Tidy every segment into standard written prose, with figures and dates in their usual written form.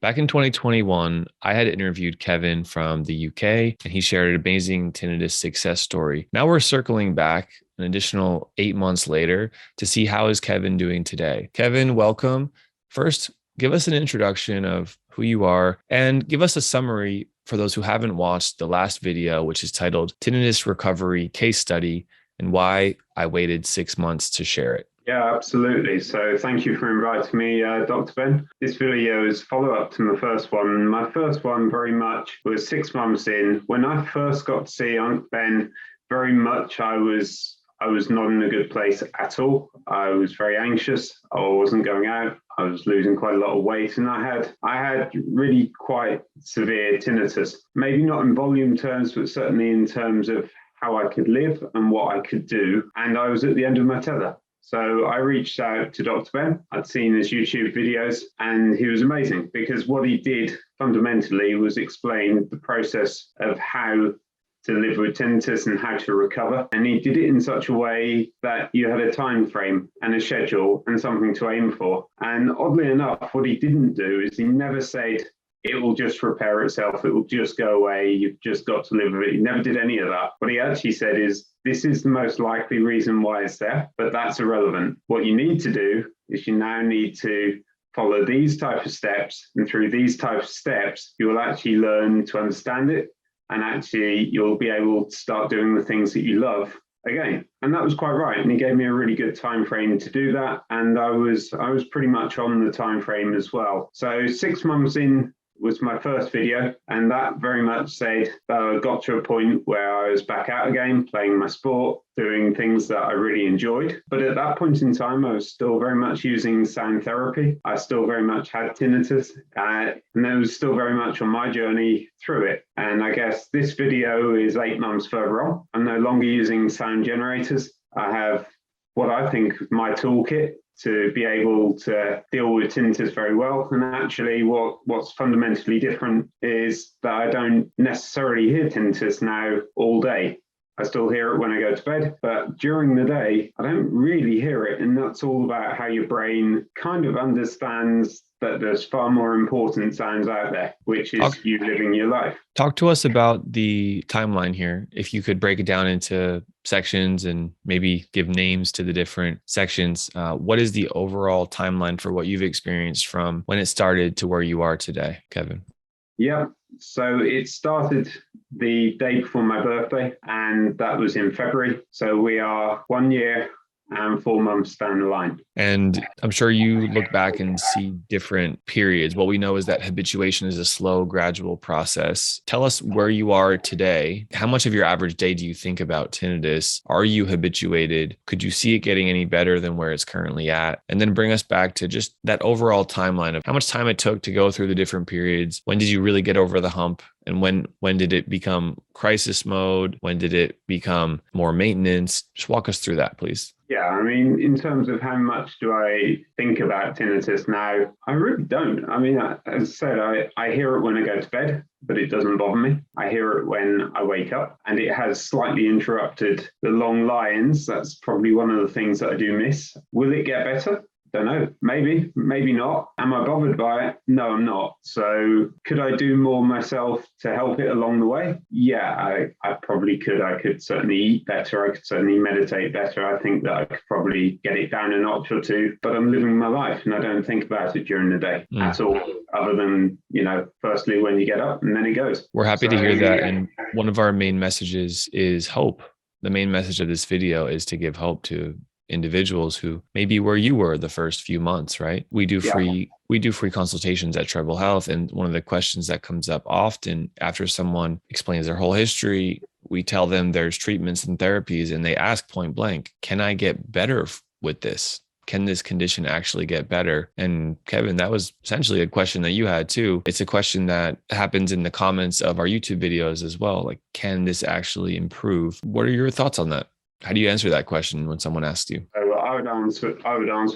Back in 2021, I had interviewed Kevin from the UK, and he shared an amazing tinnitus success story. Now we're circling back an additional 8 months later to see how is Kevin doing today. Kevin, welcome. First, give us an introduction of who you are and give us a summary for those who haven't watched the last video, which is titled Tinnitus Recovery Case Study and Why I Waited 6 months to Share It. Yeah, absolutely. So thank you for inviting me, Dr. Ben. This video is follow-up to my first one. My first one very much was 6 months in. When I first got to see Uncle Ben, very much I was not in a good place at all. I was very anxious. I wasn't going out. I was losing quite a lot of weight, and I had really quite severe tinnitus. Maybe not in volume terms, but certainly in terms of how I could live and what I could do. And I was at the end of my tether. So I reached out to Dr. Ben. I'd seen his YouTube videos, and he was amazing because what he did fundamentally was explain the process of how to live with tinnitus and how to recover. And he did it in such a way that you had a time frame and a schedule and something to aim for. And oddly enough, what he didn't do is he never said, it will just repair itself, it will just go away, you've just got to live with it. He never did any of that. What he actually said is, this is the most likely reason why it's there, but that's irrelevant. What you need to do is you now need to follow these type of steps, and through these type of steps, you will actually learn to understand it, and actually you'll be able to start doing the things that you love again. And that was quite right. And he gave me a really good time frame to do that. And I was pretty much on the time frame as well. So 6 months in was my first video, and that very much said that I got to a point where I was back out again, playing my sport, doing things that I really enjoyed. But at that point in time, I was still very much using sound therapy. I still very much had tinnitus, and I was still very much on my journey through it. And I guess this video is 8 months further on. I'm no longer using sound generators. I have what I think my toolkit to be able to deal with tinnitus very well. And actually what's fundamentally different is that I don't necessarily hear tinnitus now all day. I still hear it when I go to bed, but during the day, I don't really hear it. And that's all about how your brain kind of understands that there's far more important sounds out there, which is you living your life. Talk to us about the timeline here. If you could break it down into sections and maybe give names to the different sections, what is the overall timeline for what you've experienced from when it started to where you are today, Kevin? Yeah, so it started the day before my birthday, and that was in February. So we are 1 year and 4 months down the line. And I'm sure you look back and see different periods. What we know is that habituation is a slow, gradual process. Tell us where you are today. How much of your average day do you think about tinnitus? Are you habituated? Could you see it getting any better than where it's currently at? And then bring us back to just that overall timeline of how much time it took to go through the different periods. When did you really get over the hump? And when did it become crisis mode? When did it become more maintenance? Just walk us through that, please. Yeah, I mean, in terms of how much do I think about tinnitus now, I really don't. I mean, as I said, I hear it when I go to bed, but it doesn't bother me. I hear it when I wake up, and it has slightly interrupted the long lie-ins. That's probably one of the things that I do miss. Will it get better? Don't know. Maybe not. Am I bothered by it? No, I'm not. So could I do more myself to help it along the way? Yeah, I probably could. I could certainly eat better. I could certainly meditate better. I think that I could probably get it down a notch or two, but I'm living my life and I don't think about it during the day at all, other than, firstly when you get up and then it goes. We're happy to hear that. And one of our main messages is hope. The main message of this video is to give hope to individuals who may be where you were the first few months, right? We do free consultations at Treble Health. And one of the questions that comes up often after someone explains their whole history, we tell them there's treatments and therapies, and they ask point blank, can I get better with this? Can this condition actually get better? And Kevin, that was essentially a question that you had too. It's a question that happens in the comments of our YouTube videos as well. Like, can this actually improve? What are your thoughts on that? How do you answer that question when someone asks you? I would answer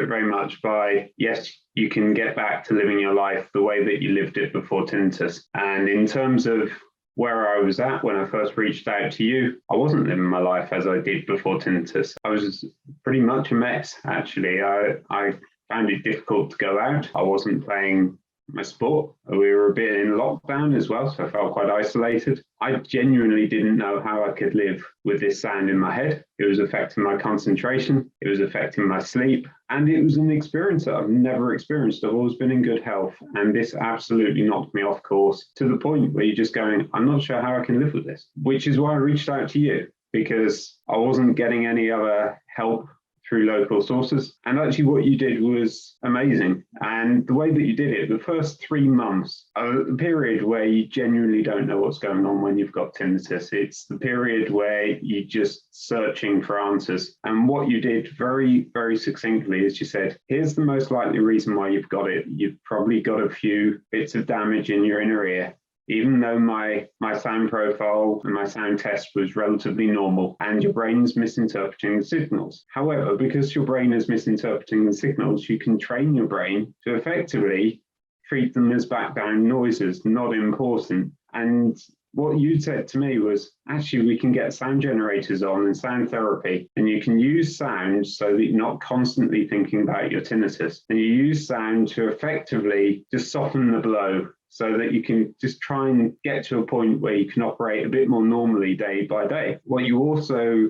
it very much by, yes, you can get back to living your life the way that you lived it before tinnitus. And in terms of where I was at when I first reached out to you, I wasn't living my life as I did before tinnitus. I was pretty much a mess, actually. I found it difficult to go out. I wasn't playing my sport. We were a bit in lockdown as well, so I felt quite isolated. I genuinely didn't know how I could live with this sound in my head. It was affecting my concentration, it was affecting my sleep, and it was an experience that I've never experienced. I've always been in good health, and this absolutely knocked me off course to the point where you're just going, I'm not sure how I can live with this, which is why I reached out to you, because I wasn't getting any other help through local sources. And actually what you did was amazing. And the way that you did it, the first 3 months, a period where you genuinely don't know what's going on when you've got tinnitus. It's the period where you're just searching for answers. And what you did very, very succinctly is you said, here's the most likely reason why you've got it. You've probably got a few bits of damage in your inner ear. Even though my sound profile and my sound test was relatively normal, and your brain's misinterpreting the signals. However, because your brain is misinterpreting the signals, you can train your brain to effectively treat them as background noises, not important. And what you said to me was, actually, we can get sound generators on and sound therapy, and you can use sound so that you're not constantly thinking about your tinnitus. And you use sound to effectively just soften the blow, so that you can just try and get to a point where you can operate a bit more normally day by day. What you also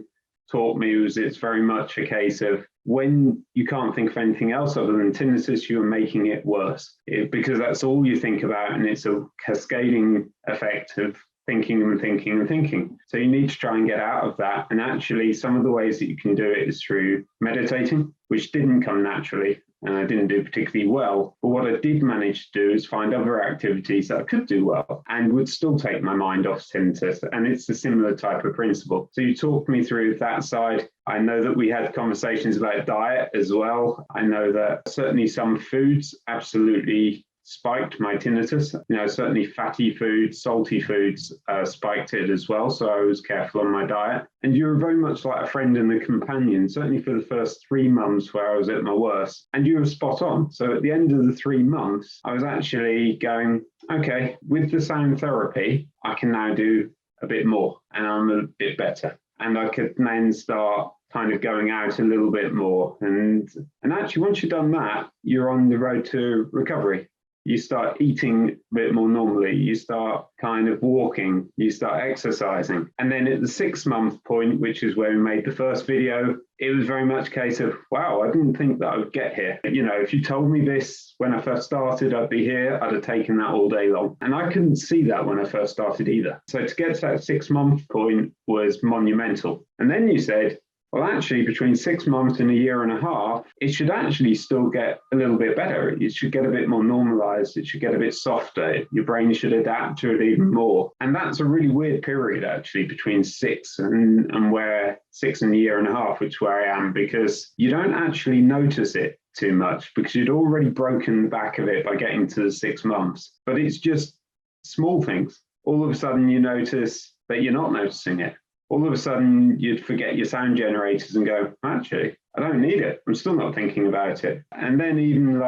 taught me was it's very much a case of when you can't think of anything else other than tinnitus, you're making it worse, because that's all you think about, and it's a cascading effect of thinking and thinking and thinking. So you need to try and get out of that. And actually, some of the ways that you can do it is through meditating, which didn't come naturally, and I didn't do particularly well. But what I did manage to do is find other activities that I could do well and would still take my mind off tinnitus. And it's a similar type of principle. So you talked me through that side. I know that we had conversations about diet as well. I know that certainly some foods absolutely spiked my tinnitus. Certainly fatty foods, salty foods spiked it as well. So I was careful on my diet. And you were very much like a friend and a companion, certainly for the first 3 months where I was at my worst. And you were spot on. So at the end of the 3 months, I was actually going, okay, with the sound therapy, I can now do a bit more and I'm a bit better. And I could then start kind of going out a little bit more. And actually, once you've done that, you're on the road to recovery. You start eating a bit more normally, you start kind of walking, you start exercising. And then at the 6-month point, which is where we made the first video, it was very much a case of, wow, I didn't think that I would get here. If you told me this when I first started, I'd be here, I'd have taken that all day long. And I couldn't see that when I first started either. So to get to that 6-month point was monumental. And then you said, well, actually, between 6 months and a year and a half, it should actually still get a little bit better. It should get a bit more normalized. It should get a bit softer. Your brain should adapt to it even more. And that's a really weird period, actually, between 6 and where 6 and a year and a half, which is where I am, because you don't actually notice it too much because you'd already broken the back of it by getting to the 6 months. But it's just small things. All of a sudden, you notice that you're not noticing it. All of a sudden, you'd forget your sound generators and go, actually, I don't need it. I'm still not thinking about it. And then even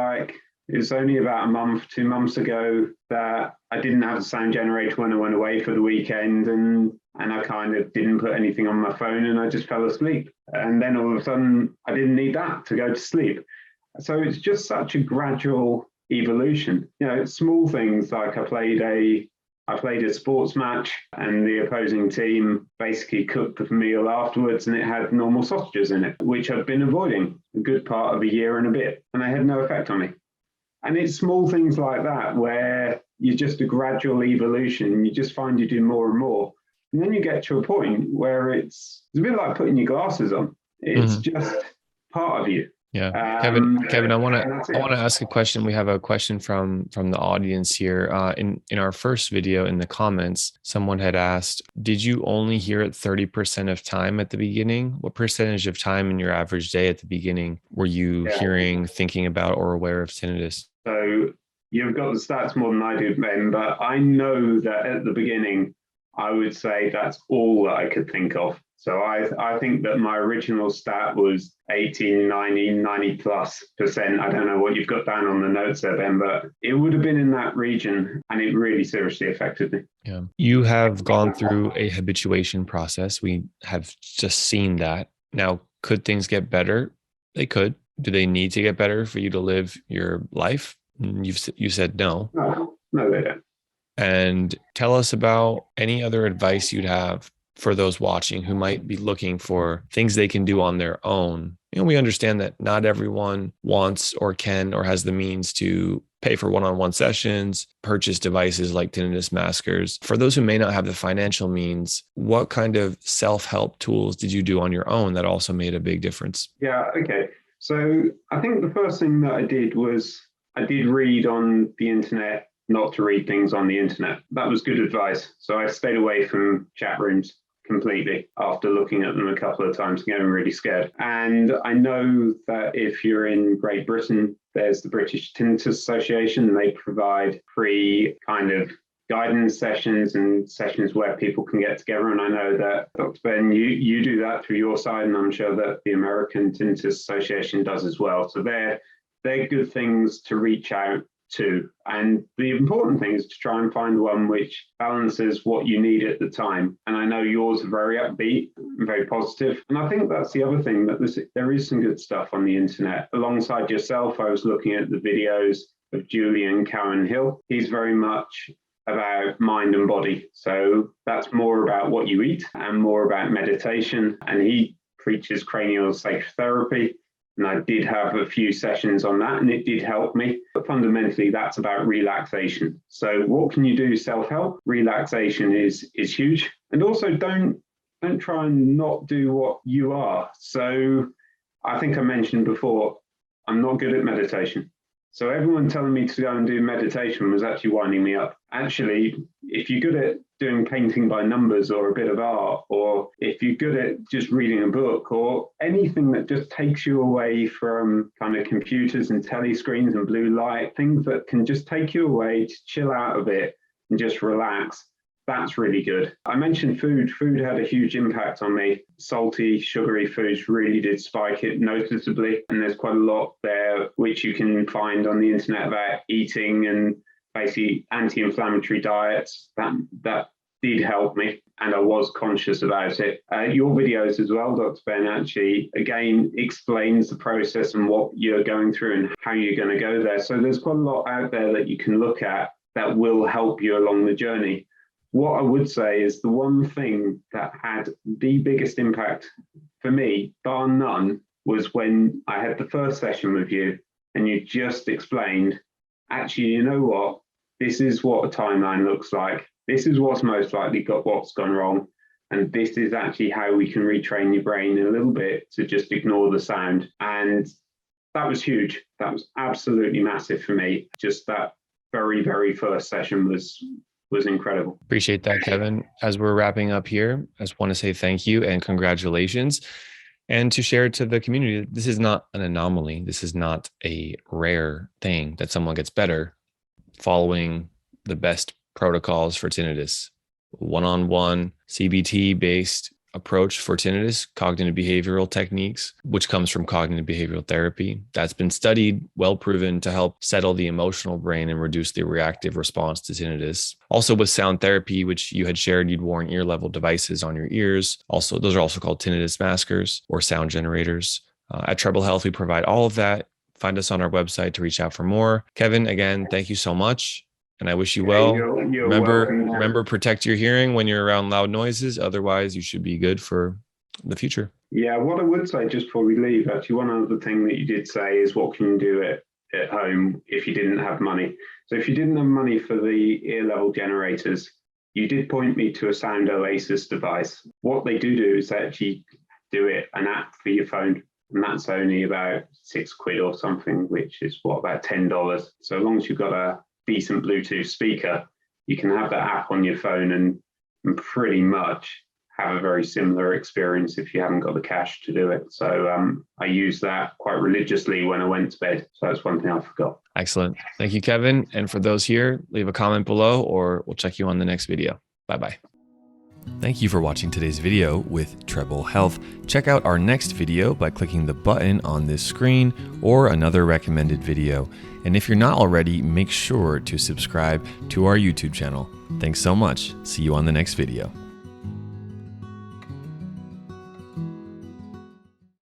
it was only about a month, 2 months ago that I didn't have a sound generator when I went away for the weekend, and I kind of didn't put anything on my phone and I just fell asleep. And then all of a sudden, I didn't need that to go to sleep. So it's just such a gradual evolution. Small things like I played a sports match and the opposing team basically cooked the meal afterwards and it had normal sausages in it, which I'd been avoiding a good part of a year and a bit, and they had no effect on me. And it's small things like that where you're just a gradual evolution. You just find you do more and more. And then you get to a point where it's a bit like putting your glasses on. It's just part of you. Yeah, Kevin, I want to ask a question. We have a question from the audience here. In our first video, in the comments, someone had asked, "Did you only hear it 30% of time at the beginning? What percentage of time in your average day at the beginning were you hearing, thinking about, or aware of tinnitus?" So you've got the stats more than I do, Ben, but I know that at the beginning, I would say that's all that I could think of. So I think that my original stat was 80, 90, 90+%. I don't know what you've got down on the notes there, Ben, but it would have been in that region and it really seriously affected me. Yeah. You have gone through a habituation process. We have just seen that. Now, could things get better? They could. Do they need to get better for you to live your life? You said no. No, no, they don't. And tell us about any other advice you'd have for those watching who might be looking for things they can do on their own. We understand that not everyone wants or can or has the means to pay for one-on-one sessions, purchase devices like tinnitus maskers. For those who may not have the financial means, what kind of self-help tools did you do on your own that also made a big difference? Yeah, okay. So I think the first thing that I did was I did read on the internet not to read things on the internet. That was good advice. So I stayed away from chat rooms completely after looking at them a couple of times and getting really scared. And I know that if you're in Great Britain, there's the British Tinnitus Association, and they provide free kind of guidance sessions and sessions where people can get together. And I know that, Dr. Ben, you do that through your side, and I'm sure that the American Tinnitus Association does as well. So they're good things to reach out to. And the important thing is to try and find one which balances what you need at the time. And I know yours are very upbeat and very positive. And I think that's the other thing, that there is some good stuff on the internet. Alongside yourself, I was looking at the videos of Julian Cowan Hill. He's very much about mind and body. So that's more about what you eat and more about meditation. And he preaches cranial safe therapy. And I did have a few sessions on that, and it did help me. But fundamentally, that's about relaxation. So what can you do self-help? Relaxation is huge. And also don't try and not do what you are. So I think I mentioned before, I'm not good at meditation. So everyone telling me to go and do meditation was actually winding me up. Actually, if you're good at doing painting by numbers or a bit of art, or if you're good at just reading a book or anything that just takes you away from kind of computers and telescreens and blue light, things that can just take you away to chill out a bit and just relax, that's really good. I mentioned food. Food had a huge impact on me. Salty, sugary foods really did spike it noticeably. And there's quite a lot there which you can find on the internet about eating and basically anti-inflammatory diets. That did help me, and I was conscious about it. Your videos as well, Dr. Ben, actually, again, explains the process and what you're going through and how you're going to go there. So there's quite a lot out there that you can look at that will help you along the journey. What I would say is the one thing that had the biggest impact for me, bar none, was when I had the first session with you and you just explained, actually, you know what? This is what a timeline looks like. This is what's most likely what's gone wrong. And this is actually how we can retrain your brain a little bit to just ignore the sound. And that was huge. That was absolutely massive for me. Just that very, very first session was incredible. Appreciate that, Kevin. As we're wrapping up here, I just want to say thank you and congratulations. And to share it to the community, this is not an anomaly. This is not a rare thing that someone gets better following the best protocols for tinnitus. One-on-one CBT-based approach for tinnitus, cognitive behavioral techniques, which comes from cognitive behavioral therapy. That's been studied, well proven to help settle the emotional brain and reduce the reactive response to tinnitus. Also with sound therapy, which you had shared, you'd worn ear level devices on your ears. Also, those are also called tinnitus maskers or sound generators. At Treble Health, we provide all of that. Find us on our website to reach out for more. Kevin, again, thank you so much. And I wish you well. You're Remember, protect your hearing when you're around loud noises. Otherwise, you should be good for the future. Yeah, what I would say just before we leave, actually, one other thing that you did say is what can you do at home if you didn't have money? So if you didn't have money for the ear level generators, you did point me to a Sound Oasis device. What they do is they actually do an app for your phone. And that's only about £6 or something, which is about $10. So as long as you've got a decent Bluetooth speaker, you can have that app on your phone and pretty much have a very similar experience if you haven't got the cash to do it. So I use that quite religiously when I went to bed. So that's one thing I forgot. Excellent. Thank you, Kevin. And for those here, leave a comment below or we'll check you on the next video. Bye-bye. Thank you for watching today's video with Treble Health. Check out our next video by clicking the button on this screen or another recommended video. And if you're not already, make sure to subscribe to our YouTube channel. Thanks so much. See you on the next video.